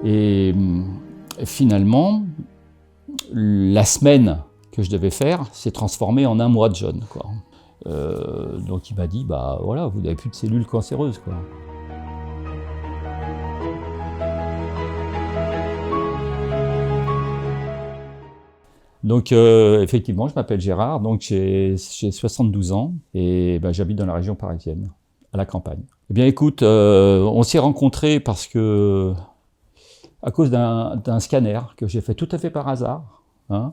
Et finalement, la semaine que je devais faire s'est transformée en un mois de jeûne, quoi. Donc il m'a dit, bah voilà, vous n'avez plus de cellules cancéreuses, quoi. Donc effectivement, je m'appelle Gérard, donc j'ai 72 ans et ben, j'habite dans la région parisienne, à la campagne. Eh bien écoute, on s'est rencontrés parce que, à cause d'un scanner que j'ai fait tout à fait par hasard, hein.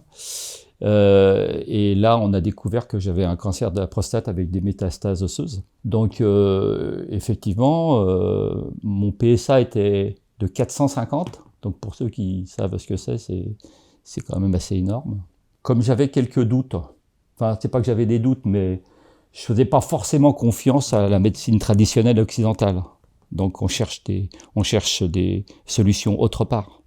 Et là, on a découvert que j'avais un cancer de la prostate avec des métastases osseuses. Donc, effectivement, mon PSA était de 450. Donc, pour ceux qui savent ce que c'est quand même assez énorme. Comme j'avais quelques doutes, enfin, c'est pas que j'avais des doutes, mais je faisais pas forcément confiance à la médecine traditionnelle occidentale. Donc, on cherche des solutions autre part.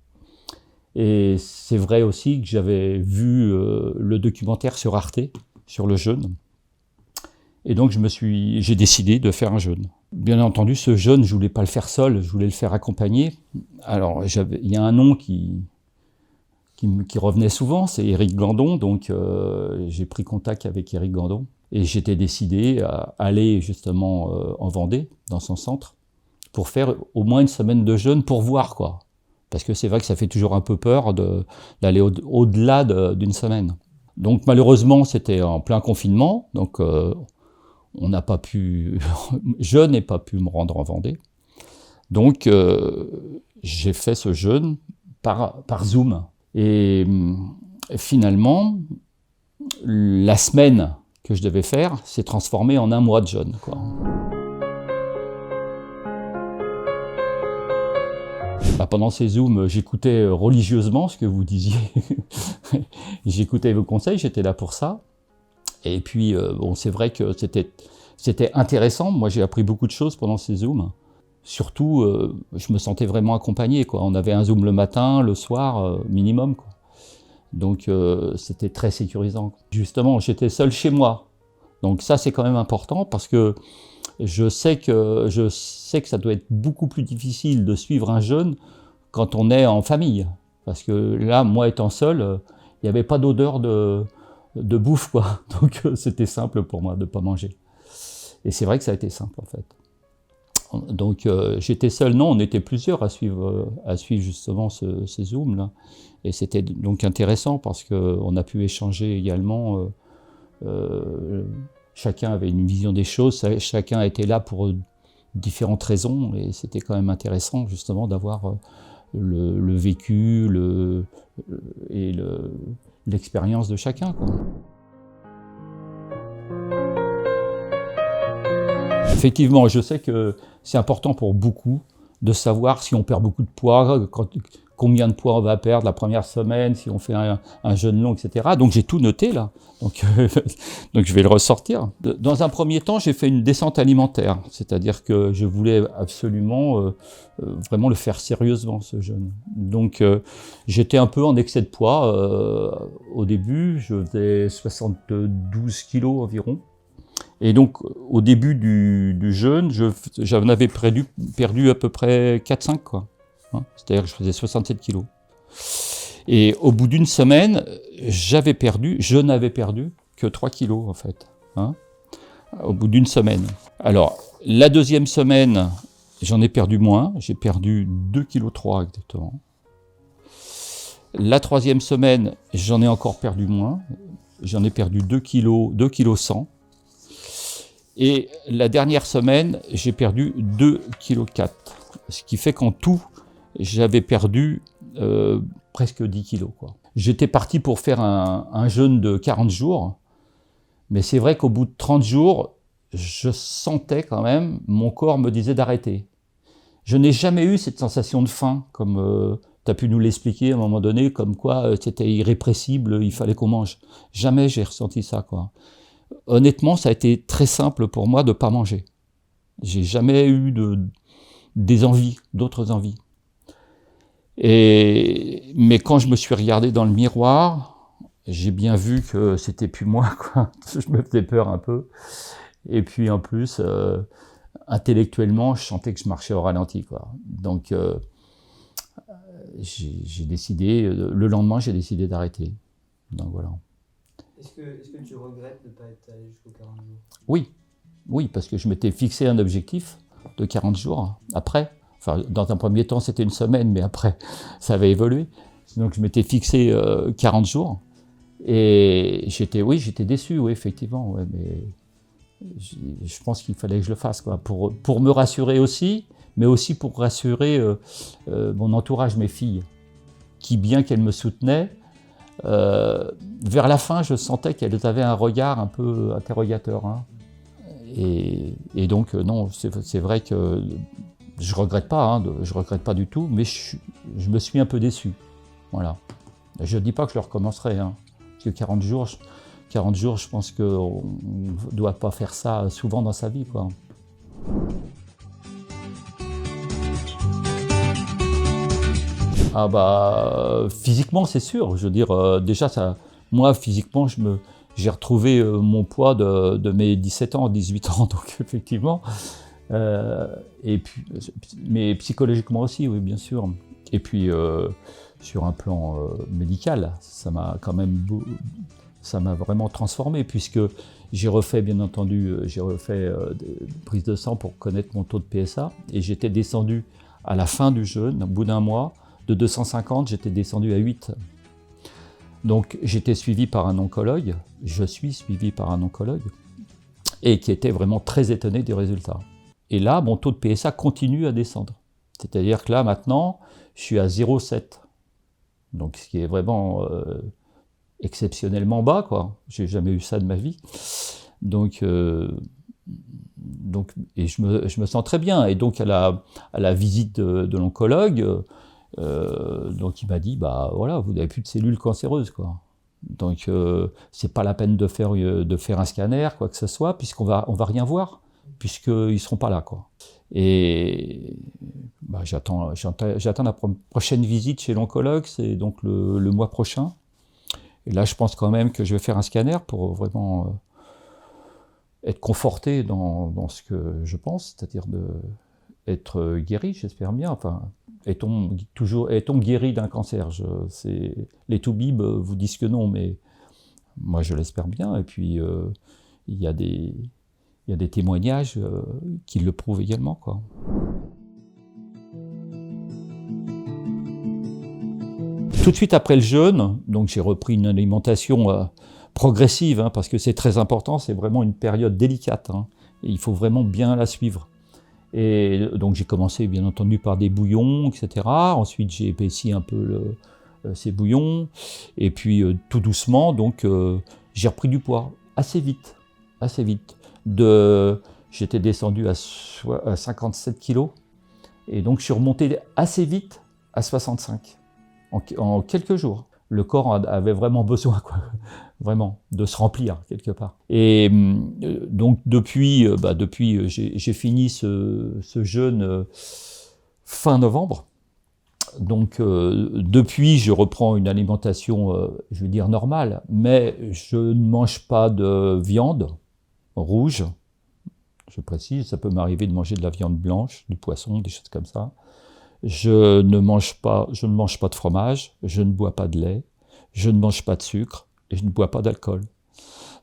Et c'est vrai aussi que j'avais vu le documentaire sur Arte, sur le jeûne. Et donc j'ai décidé de faire un jeûne. Bien entendu, ce jeûne, je voulais pas le faire seul, je voulais le faire accompagné. Alors, il y a un nom qui revenait souvent, c'est Éric Gandon. Donc j'ai pris contact avec Éric Gandon. Et j'étais décidé à aller justement en Vendée, dans son centre, pour faire au moins une semaine de jeûne pour voir, quoi. Parce que c'est vrai que ça fait toujours un peu peur d'aller au-delà d'une semaine. Donc malheureusement, c'était en plein confinement, donc on n'a pas pu, je n'ai pas pu me rendre en Vendée. Donc j'ai fait ce jeûne par Zoom. Et finalement, la semaine que je devais faire s'est transformée en un mois de jeûne, quoi. Pendant ces Zooms, j'écoutais religieusement ce que vous disiez. J'écoutais vos conseils, j'étais là pour ça. Et puis, bon, c'est vrai que c'était intéressant. Moi, j'ai appris beaucoup de choses pendant ces Zooms. Surtout, je me sentais vraiment accompagné, quoi. On avait un Zoom le matin, le soir, minimum, quoi. Donc, c'était très sécurisant. Justement, j'étais seul chez moi. Donc ça, c'est quand même important parce que je sais que ça doit être beaucoup plus difficile de suivre un jeûne quand on est en famille. Parce que là, moi étant seul, il n'y avait pas d'odeur de bouffe, quoi. Donc c'était simple pour moi de ne pas manger. Et c'est vrai que ça a été simple, en fait. Donc j'étais seul, non, on était plusieurs à suivre justement ces Zooms-là. Et c'était donc intéressant parce qu'on a pu échanger également. Chacun avait une vision des choses, chacun était là pour différentes raisons, et c'était quand même intéressant justement d'avoir le vécu et l'expérience de chacun, quoi. Effectivement, je sais que c'est important pour beaucoup de savoir si on perd beaucoup de poids, combien de poids on va perdre la première semaine, si on fait un jeûne long, etc. Donc j'ai tout noté là, donc je vais le ressortir. Dans un premier temps, j'ai fait une descente alimentaire, c'est-à-dire que je voulais absolument vraiment le faire sérieusement, ce jeûne. Donc j'étais un peu en excès de poids au début, je faisais 72 kilos environ. Et donc, au début du jeûne, j'en avais perdu à peu près 4-5, quoi. Hein, c'est-à-dire que je faisais 67 kilos. Et au bout d'une semaine, je n'avais perdu que 3 kilos, en fait. Hein, au bout d'une semaine. Alors, la deuxième semaine, j'en ai perdu moins. J'ai perdu 2,3 kg exactement. La troisième semaine, j'en ai encore perdu moins. J'en ai perdu 2 kg, 100 kg. Et la dernière semaine, j'ai perdu 2,4 kg. Ce qui fait qu'en tout, j'avais perdu presque 10 kilos, quoi. J'étais parti pour faire un jeûne de 40 jours. Mais c'est vrai qu'au bout de 30 jours, je sentais quand même, mon corps me disait d'arrêter. Je n'ai jamais eu cette sensation de faim, comme tu as pu nous l'expliquer à un moment donné, comme quoi c'était irrépressible, il fallait qu'on mange. Jamais j'ai ressenti ça, quoi. Honnêtement, ça a été très simple pour moi de ne pas manger. J'ai jamais eu des envies, d'autres envies. Mais quand je me suis regardé dans le miroir, j'ai bien vu que c'était plus moi, quoi. Je me faisais peur un peu. Et puis en plus, intellectuellement, je sentais que je marchais au ralenti, quoi. Donc j'ai décidé, le lendemain, j'ai décidé d'arrêter. Donc voilà. Est-ce que tu regrettes de ne pas être allé jusqu'aux 40 jours? Oui, oui, parce que je m'étais fixé un objectif de 40 jours après. Enfin, dans un premier temps, c'était une semaine, mais après, ça avait évolué. Donc, je m'étais fixé 40 jours. Et j'étais déçu, oui, effectivement. Ouais, mais je pense qu'il fallait que je le fasse, quoi, pour me rassurer aussi, mais aussi pour rassurer mon entourage, mes filles, qui, bien qu'elles me soutenaient, vers la fin, je sentais qu'elles avaient un regard un peu interrogateur. Hein. Et donc, non, c'est vrai que je regrette pas, hein, je regrette pas du tout, mais je me suis un peu déçu. Voilà. Je ne dis pas que je le recommencerai, hein, parce que 40 jours, je pense qu'on ne doit pas faire ça souvent dans sa vie, quoi. Ah bah, physiquement, c'est sûr. Je veux dire, déjà, moi, physiquement, j'ai retrouvé mon poids de mes 17 ans, 18 ans, donc effectivement. Et puis, mais psychologiquement aussi, oui, bien sûr. Et puis, sur un plan médical, ça m'a vraiment transformé, puisque j'ai refait, bien entendu, des prises de sang pour connaître mon taux de PSA, et j'étais descendu à la fin du jeûne, au bout d'un mois, de 250, j'étais descendu à 8. Donc j'étais suivi par un oncologue, je suis suivi par un oncologue, et qui était vraiment très étonné des résultats. Et là, mon taux de PSA continue à descendre. C'est-à-dire que là, maintenant, je suis à 0,7. Donc ce qui est vraiment exceptionnellement bas, quoi. J'ai jamais eu ça de ma vie. Donc et je me sens très bien. Et donc à la visite de l'oncologue, donc il m'a dit, bah voilà, vous n'avez plus de cellules cancéreuses, quoi. Donc c'est pas la peine de faire un scanner, quoi que ce soit, puisqu'on va rien voir, puisqu'ils seront pas là, quoi. Et bah, j'attends la prochaine visite chez l'oncologue, c'est donc le mois prochain. Et là, je pense quand même que je vais faire un scanner pour vraiment être conforté dans ce que je pense, c'est-à-dire être guéri, j'espère bien. Enfin, est-on guéri d'un cancer? Les toubibs vous disent que non, mais moi je l'espère bien. Et puis il y a des témoignages qui le prouvent également, quoi. Tout de suite après le jeûne, donc j'ai repris une alimentation progressive, hein, parce que c'est très important, c'est vraiment une période délicate, hein, et il faut vraiment bien la suivre. Et donc j'ai commencé bien entendu par des bouillons, etc. Ensuite j'ai épaissi un peu ces bouillons, et puis tout doucement, donc j'ai repris du poids assez vite, assez vite. J'étais descendu à 57 kilos, et donc je suis remonté assez vite à 65. En quelques jours. Le corps avait vraiment besoin, quoi, vraiment, de se remplir quelque part. Et donc depuis, j'ai fini ce jeûne fin novembre. Donc depuis, je reprends une alimentation, je veux dire normale, mais je ne mange pas de viande rouge. Je précise, ça peut m'arriver de manger de la viande blanche, du poisson, des choses comme ça. Je ne mange pas de fromage, je ne bois pas de lait, je ne mange pas de sucre et je ne bois pas d'alcool.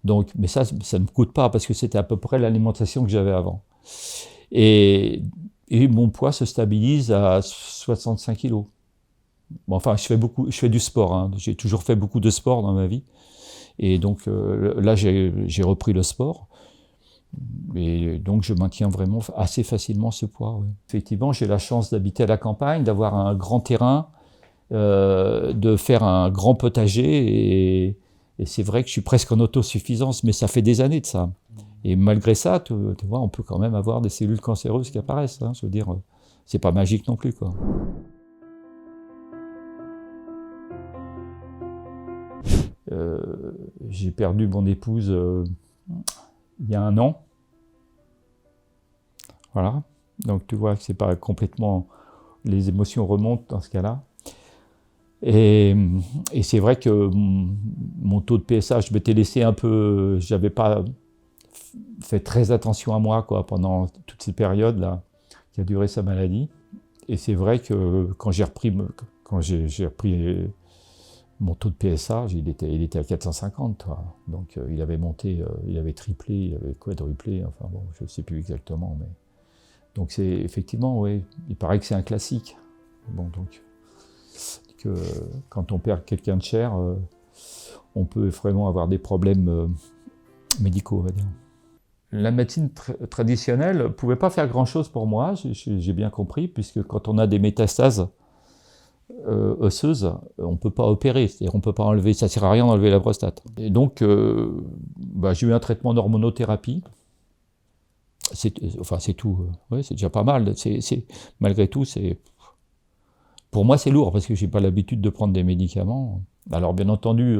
Donc, mais ça ne me coûte pas parce que c'était à peu près l'alimentation que j'avais avant. Et mon poids se stabilise à 65 kilos. Bon, enfin, je fais du sport, hein. J'ai toujours fait beaucoup de sport dans ma vie. Et donc là, j'ai repris le sport. Et donc je maintiens vraiment assez facilement ce poids. Ouais. Effectivement, j'ai la chance d'habiter à la campagne, d'avoir un grand terrain, de faire un grand potager, et c'est vrai que je suis presque en autosuffisance, mais ça fait des années de ça. Et malgré ça, tu vois, on peut quand même avoir des cellules cancéreuses qui apparaissent. Hein, je veux dire, c'est pas magique non plus, quoi. J'ai perdu mon épouse il y a 1 an. Voilà. Donc tu vois que c'est pas complètement... Les émotions remontent dans ce cas-là. Et c'est vrai que mon taux de PSA, je m'étais laissé un peu... J'avais pas fait très attention à moi, quoi, pendant toutes ces périodes-là qui a duré sa maladie. Et c'est vrai que quand Quand j'ai repris mon taux de PSA, il était à 450, quoi. Donc il avait monté, il avait triplé, il avait quadruplé, enfin bon, je ne sais plus exactement. Mais... Donc c'est effectivement, oui, il paraît que c'est un classique. Bon, donc, que quand on perd quelqu'un de cher, on peut vraiment avoir des problèmes médicaux, on va dire. La médecine traditionnelle ne pouvait pas faire grand-chose pour moi, j'ai bien compris, puisque quand on a des métastases osseuses, on ne peut pas opérer, c'est-à-dire on ne peut pas enlever, ça ne sert à rien d'enlever la prostate. Et donc, j'ai eu un traitement d'hormonothérapie. C'est tout, ouais, c'est déjà pas mal. Malgré tout, pour moi, c'est lourd, parce que je n'ai pas l'habitude de prendre des médicaments. Alors, bien entendu,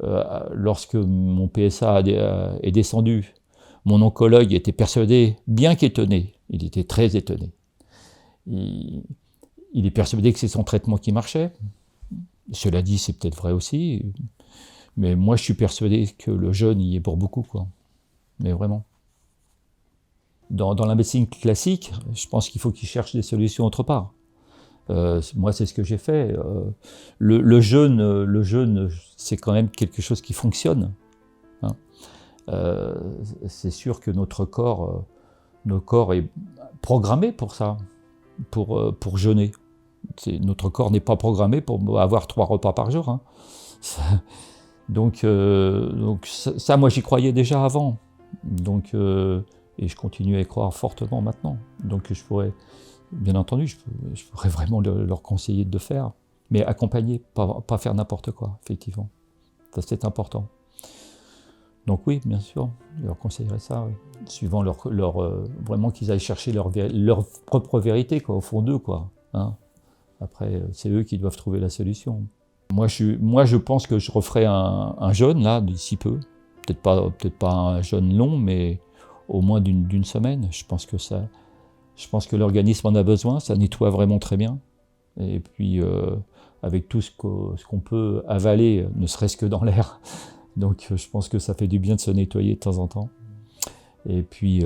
lorsque mon PSA est descendu, mon oncologue était persuadé, bien qu'étonné, il était très étonné. Il est persuadé que c'est son traitement qui marchait. Cela dit, c'est peut-être vrai aussi, mais moi je suis persuadé que le jeûne y est pour beaucoup, quoi. Mais vraiment. Dans la médecine classique, je pense qu'il faut qu'ils cherchent des solutions autre part. Moi, c'est ce que j'ai fait. Le jeûne, c'est quand même quelque chose qui fonctionne. Hein. C'est sûr que notre corps est programmé pour ça, pour jeûner. Notre corps n'est pas programmé pour avoir 3 repas par jour. Hein. Donc ça, moi, j'y croyais déjà avant. Donc, et je continue à y croire fortement maintenant. Donc je pourrais, bien entendu, je pourrais vraiment leur conseiller de le faire, mais accompagner, pas faire n'importe quoi, effectivement. Ça, c'est important. Donc oui, bien sûr, je leur conseillerais ça, oui. Suivant vraiment qu'ils aillent chercher leur propre vérité, quoi, au fond d'eux, quoi. Hein. Après, c'est eux qui doivent trouver la solution. Moi, je pense que je referai un jeûne, là, d'ici peu. Peut-être pas un jeûne long, mais au moins d'une semaine. Je pense que l'organisme en a besoin, ça nettoie vraiment très bien. Et puis, avec tout ce qu'on peut avaler, ne serait-ce que dans l'air. Donc je pense que ça fait du bien de se nettoyer de temps en temps. Et puis,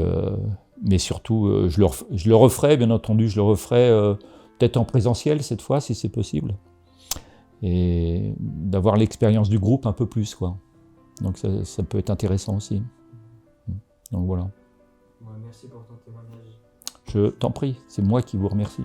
mais surtout, je le referai, bien entendu, je le referai peut-être en présentiel cette fois, si c'est possible. Et d'avoir l'expérience du groupe un peu plus, quoi. Donc ça peut être intéressant aussi. Donc voilà. Ouais, merci pour ton témoignage. Je t'en prie, c'est moi qui vous remercie.